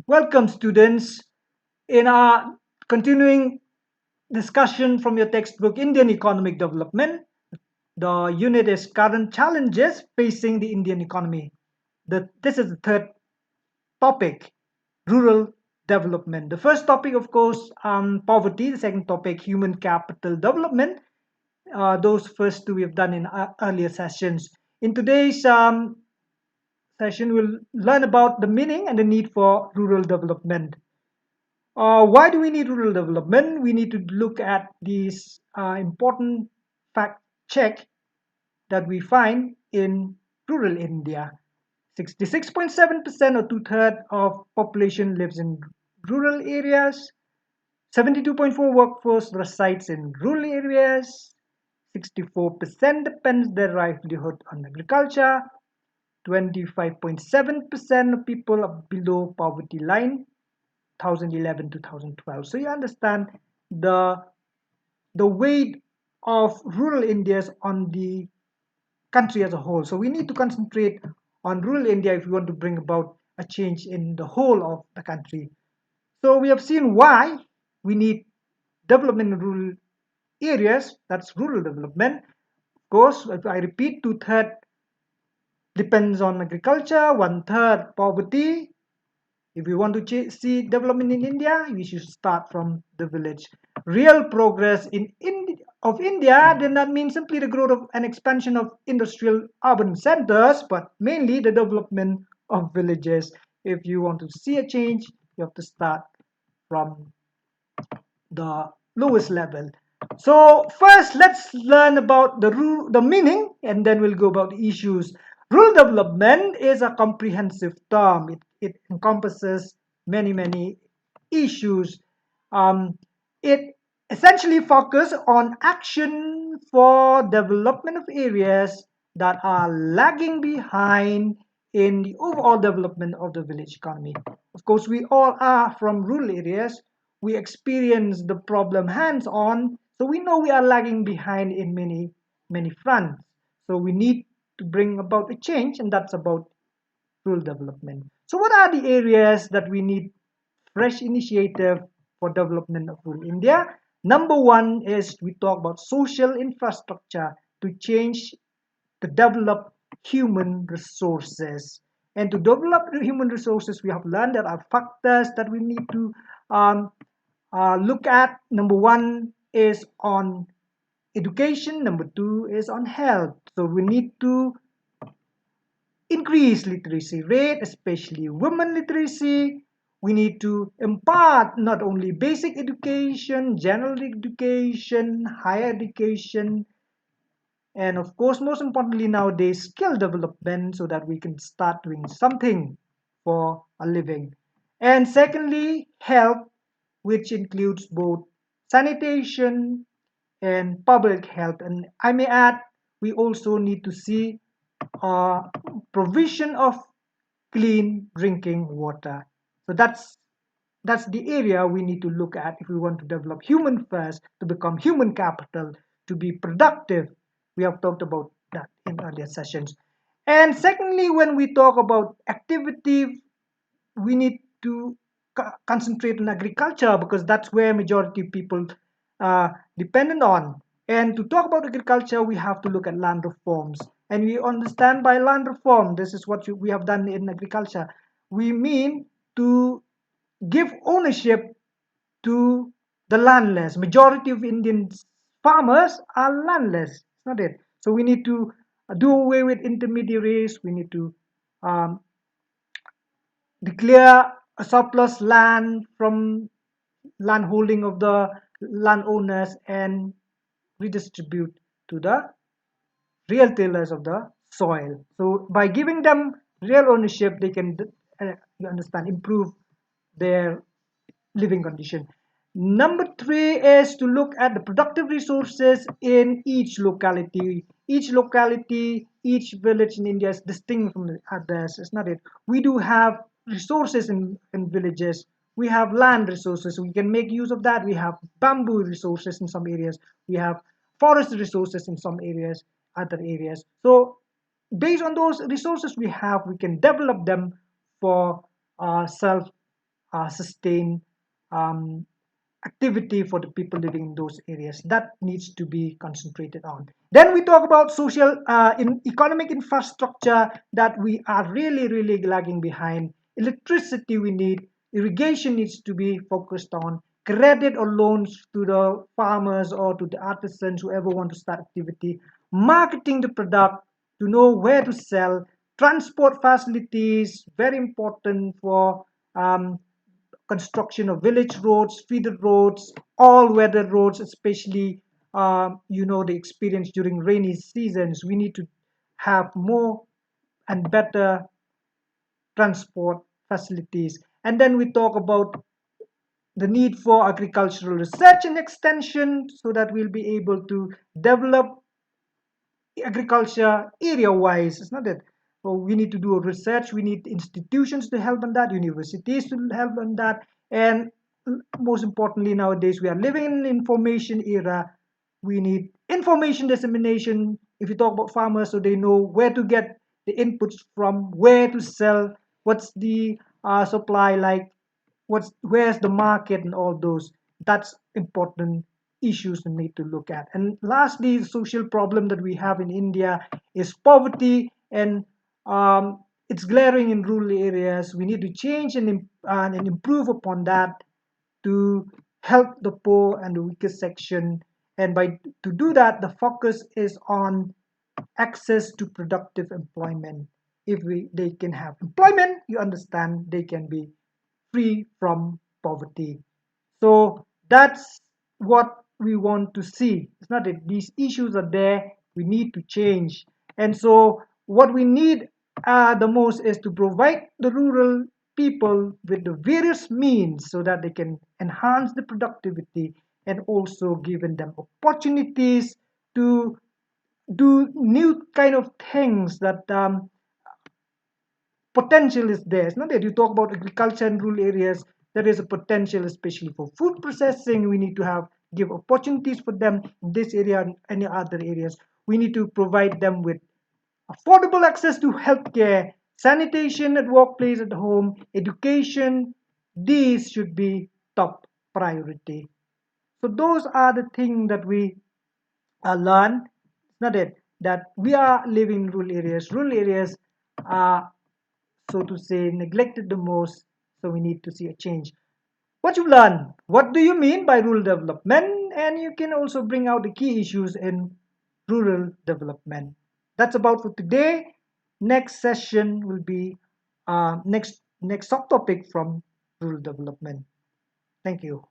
Welcome, students. In our continuing discussion from your textbook, Indian Economic Development, the unit is Current Challenges Facing the Indian Economy. This is the third topic, Rural Development. The first topic, of course, poverty. The second topic, Human Capital Development. Those first two we have done in earlier sessions. In today's session, we'll learn about the meaning and the need for rural development. Why do we need rural development? We need to look at these important fact check that we find in rural India. 66.7% or two-thirds of population lives in rural areas. 72.4 workforce resides in rural areas. 64% depends their livelihood on agriculture. 25.7% of people are below poverty line. 2011 to 2012. So you understand the weight of rural India on the country as a whole. So we need to concentrate on rural India if we want to bring about a change in the whole of the country. So we have seen why we need development in rural areas. That's rural development. Of course, if I repeat, two-thirds depends on agriculture, one-third poverty. If we want to see development in India, we should start from the village. Real progress of India did not mean simply the growth of and expansion of industrial urban centers, but mainly the development of villages. If you want to see a change, you have to start from the lowest level. So first, let's learn about the meaning, and then we'll go about the issues. Rural development is a comprehensive term. It encompasses many issues. It essentially focuses on action for development of areas that are lagging behind in the overall development of the village economy. Of course, we all are from rural areas. We experience the problem hands-on, so we know we are lagging behind in many fronts. So we need to bring about a change, and that's about rural development. So what are the areas that we need fresh initiative for development of rural India? Number one is we talk about social infrastructure to change, to develop human resources. And to develop the human resources, we have learned there are factors that we need to um, look at. Number one is on education. Number two is on health. So we need to increase literacy rate, especially women literacy. We need to impart not only basic education, general education, higher education, and of course, most importantly nowadays, skill development so that we can start doing something for a living. And secondly, health, which includes both sanitation and public health. And I may add, we also need to see provision of clean drinking water. So that's the area we need to look at if we want to develop human first, to become human capital, to be productive. We have talked about that in earlier sessions. And secondly, when we talk about activity, we need to concentrate on agriculture because that's where majority of people are dependent on. And to talk about agriculture, we have to look at land reforms. And we understand by land reform, this is what we have done in agriculture. We mean to give ownership to the landless. Majority of Indian farmers are landless. It's not it. So we need to do away with intermediaries. We need to um, declare a surplus land from land holding of the landowners and redistribute to the real tillers of the soil. So by giving them real ownership, they can, you understand, improve their living condition. Number three is to look at the productive resources in each locality. Each locality, each village in India is distinct from the others. It's not it. We do have resources in villages. We have land resources. We can make use of that. We have bamboo resources in some areas. We have forest resources in some areas, other areas. So based on those resources we have, we can develop them for self sustain um, activity for the people living in those areas. That needs to be concentrated on. Then we talk about social in economic infrastructure that we are really lagging behind. Electricity we need, irrigation needs to be focused on, credit or loans to the farmers or to the artisans, whoever want to start activity, marketing the product, to know where to sell, transport facilities, very important for construction of village roads, feeder roads, all-weather roads, especially the experience during rainy seasons. We need to have more and better transport facilities. And then we talk about the need for agricultural research and extension so that we'll be able to develop agriculture area wise. It's not that we need to do research, we need institutions to help on that, universities to help on that, and most importantly, nowadays we are living in an information era. We need information dissemination. If you talk about farmers, so they know where to get the inputs from, where to sell, what's the supply like, where's the market, and all those. That's important issues we need to look at. And lastly, the social problem that we have in India is poverty, and it's glaring in rural areas. We need to change and improve upon that to help the poor and the weakest section. And by to do that, the focus is on access to productive employment. If they can have employment, you understand they can be free from poverty. So that's what we want to see. It's not that these issues are there, we need to change. And so what we need the most is to provide the rural people with the various means so that they can enhance the productivity, and also giving them opportunities to do new kind of things that potential is there. It's not that you talk about agriculture in rural areas, there is a potential, especially for food processing. We need to give opportunities for them in this area and any other areas. We need to provide them with affordable access to healthcare, sanitation at workplace, at home, education. These should be top priority. So those are the things that we learn. It's not that we are living in rural areas. Rural areas are, so to say, neglected the most. So we need to see a change. What you learn? What do you mean by rural development? And you can also bring out the key issues in rural development. That's about for today. Next session will be next subtopic from rural development. Thank you.